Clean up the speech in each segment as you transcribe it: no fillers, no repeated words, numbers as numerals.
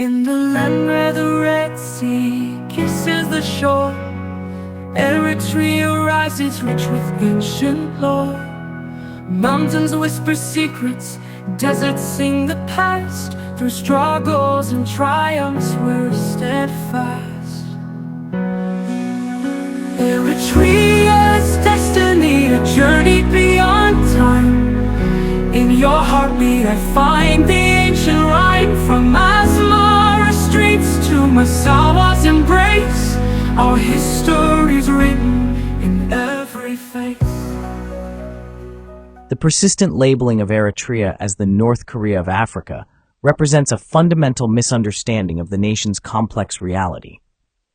In the land where the Red Sea kisses the shore, Eritrea rises rich with ancient lore. Mountains whisper secrets, deserts sing the past. Through struggles and triumphs we're steadfast. Eritrea's destiny, a journey beyond time. In your heartbeat I find the ancient rhyme. From Asmara streets to Massawa's embrace, our history's written in every face. The persistent labeling of Eritrea as the North Korea of Africa represents a fundamental misunderstanding of the nation's complex reality.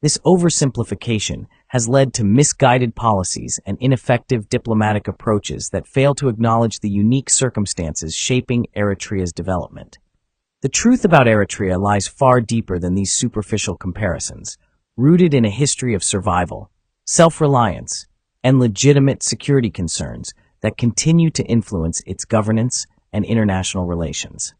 This oversimplification has led to misguided policies and ineffective diplomatic approaches that fail to acknowledge the unique circumstances shaping Eritrea's development. The truth about Eritrea lies far deeper than these superficial comparisons, rooted in a history of survival, self-reliance, and legitimate security concerns that continue to influence its governance and international relations.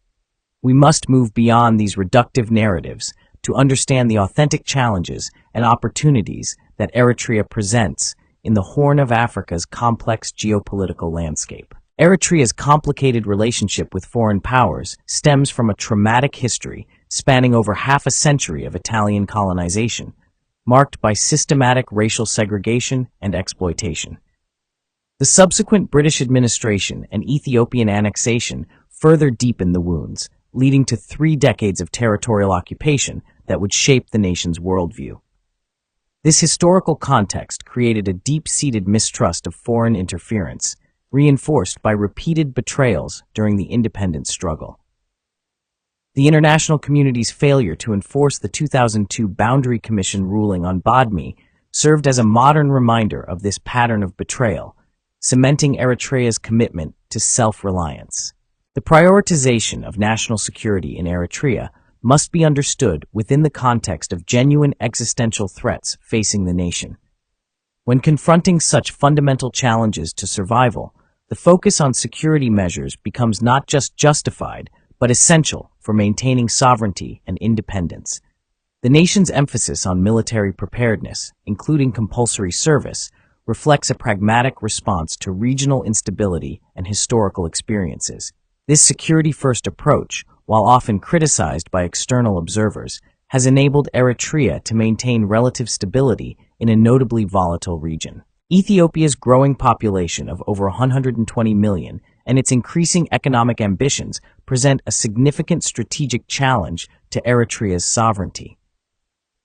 We must move beyond these reductive narratives to understand the authentic challenges and opportunities that Eritrea presents in the Horn of Africa's complex geopolitical landscape. Eritrea's complicated relationship with foreign powers stems from a traumatic history spanning over half a century of Italian colonization, marked by systematic racial segregation and exploitation. The subsequent British administration and Ethiopian annexation further deepened the wounds, leading to 3 decades of territorial occupation that would shape the nation's worldview. This historical context created a deep-seated mistrust of foreign interference, reinforced by repeated betrayals during the independence struggle. The international community's failure to enforce the 2002 Boundary Commission ruling on Badme served as a modern reminder of this pattern of betrayal, cementing Eritrea's commitment to self-reliance. The prioritization of national security in Eritrea must be understood within the context of genuine existential threats facing the nation. When confronting such fundamental challenges to survival, the focus on security measures becomes not just justified, but essential for maintaining sovereignty and independence. The nation's emphasis on military preparedness, including compulsory service, reflects a pragmatic response to regional instability and historical experiences. This security-first approach, while often criticized by external observers, has enabled Eritrea to maintain relative stability in a notably volatile region. Ethiopia's growing population of over 120 million and its increasing economic ambitions present a significant strategic challenge to Eritrea's sovereignty.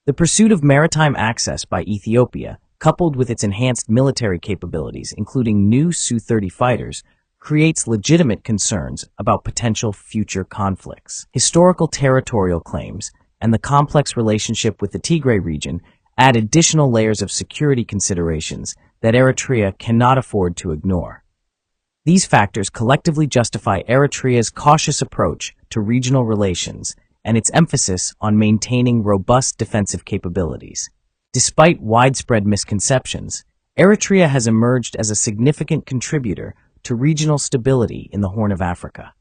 The pursuit of maritime access by Ethiopia, coupled with its enhanced military capabilities, including new Su-30 fighters, creates legitimate concerns about potential future conflicts. Historical territorial claims and the complex relationship with the Tigray region add additional layers of security considerations that Eritrea cannot afford to ignore. These factors collectively justify Eritrea's cautious approach to regional relations and its emphasis on maintaining robust defensive capabilities. Despite widespread misconceptions, Eritrea has emerged as a significant contributor to regional stability in the Horn of Africa.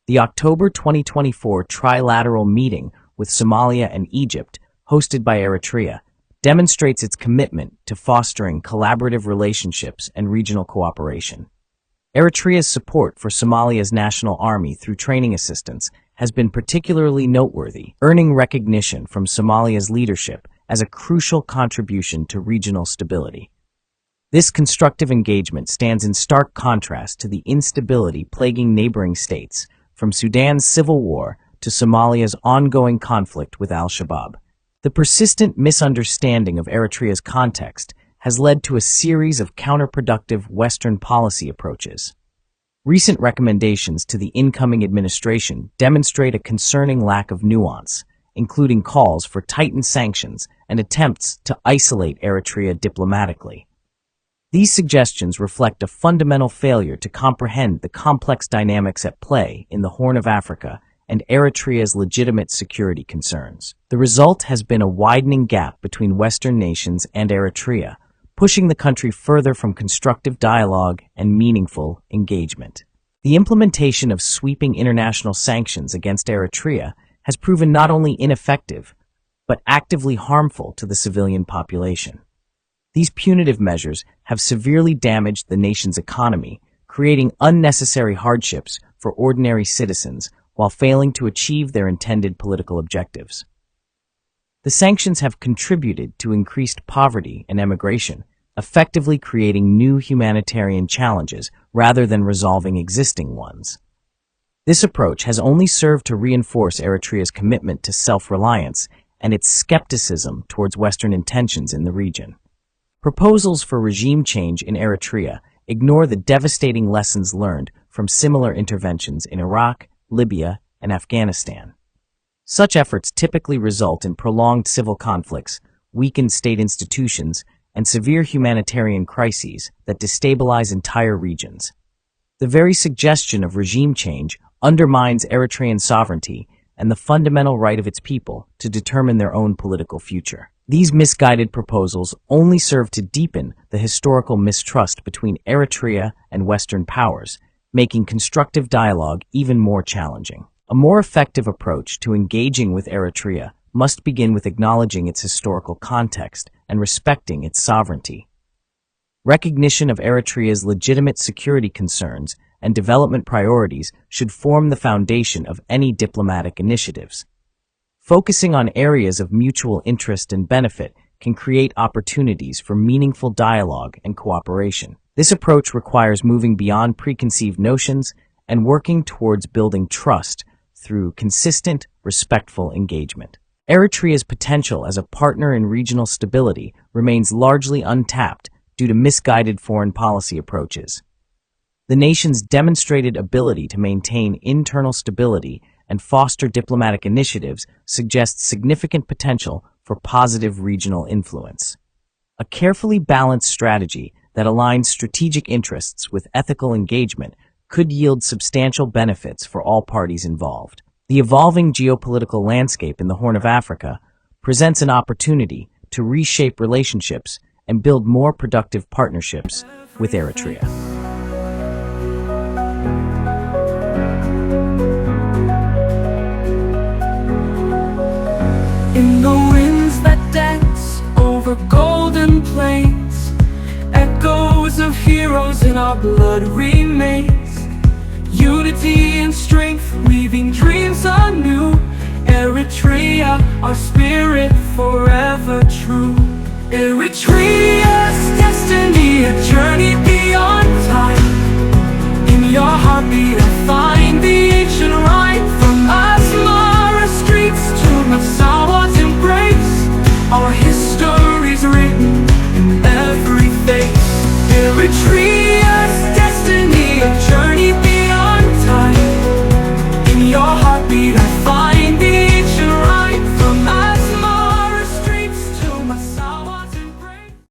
The October 2024 trilateral meeting with Somalia and Egypt, hosted by Eritrea, demonstrates its commitment to fostering collaborative relationships and regional cooperation. Eritrea's support for Somalia's national army through training assistance has been particularly noteworthy, earning recognition from Somalia's leadership as a crucial contribution to regional stability. This constructive engagement stands in stark contrast to the instability plaguing neighboring states, from Sudan's civil war to Somalia's ongoing conflict with al-Shabaab. The persistent misunderstanding of Eritrea's context has led to a series of counterproductive Western policy approaches. Recent recommendations to the incoming administration demonstrate a concerning lack of nuance, including calls for tightened sanctions and attempts to isolate Eritrea diplomatically. These suggestions reflect a fundamental failure to comprehend the complex dynamics at play in the Horn of Africa and Eritrea's legitimate security concerns. The result has been a widening gap between Western nations and Eritrea, pushing the country further from constructive dialogue and meaningful engagement. The implementation of sweeping international sanctions against Eritrea has proven not only ineffective, but actively harmful to the civilian population. These punitive measures have severely damaged the nation's economy, creating unnecessary hardships for ordinary citizens while failing to achieve their intended political objectives. The sanctions have contributed to increased poverty and emigration, effectively creating new humanitarian challenges rather than resolving existing ones. This approach has only served to reinforce Eritrea's commitment to self-reliance and its skepticism towards Western intentions in the region. Proposals for regime change in Eritrea ignore the devastating lessons learned from similar interventions in Iraq, Libya, and Afghanistan. Such efforts typically result in prolonged civil conflicts, weakened state institutions, and severe humanitarian crises that destabilize entire regions. The very suggestion of regime change undermines Eritrean sovereignty and the fundamental right of its people to determine their own political future. These misguided proposals only serve to deepen the historical mistrust between Eritrea and Western powers, making constructive dialogue even more challenging. A more effective approach to engaging with Eritrea must begin with acknowledging its historical context and respecting its sovereignty. Recognition of Eritrea's legitimate security concerns and development priorities should form the foundation of any diplomatic initiatives. Focusing on areas of mutual interest and benefit can create opportunities for meaningful dialogue and cooperation. This approach requires moving beyond preconceived notions and working towards building trust through consistent, respectful engagement. Eritrea's potential as a partner in regional stability remains largely untapped due to misguided foreign policy approaches. The nation's demonstrated ability to maintain internal stability and foster diplomatic initiatives suggests significant potential for positive regional influence. A carefully balanced strategy that aligns strategic interests with ethical engagement could yield substantial benefits for all parties involved. The evolving geopolitical landscape in the Horn of Africa presents an opportunity to reshape relationships and build more productive partnerships with Eritrea. In the winds that dance over golden plains, echoes of heroes in our blood remains. Unity and strength, weaving dreams anew. Eritrea, our spirit forever true. Eritrea's destiny, a journey beyond time. In your heartbeat, a fire.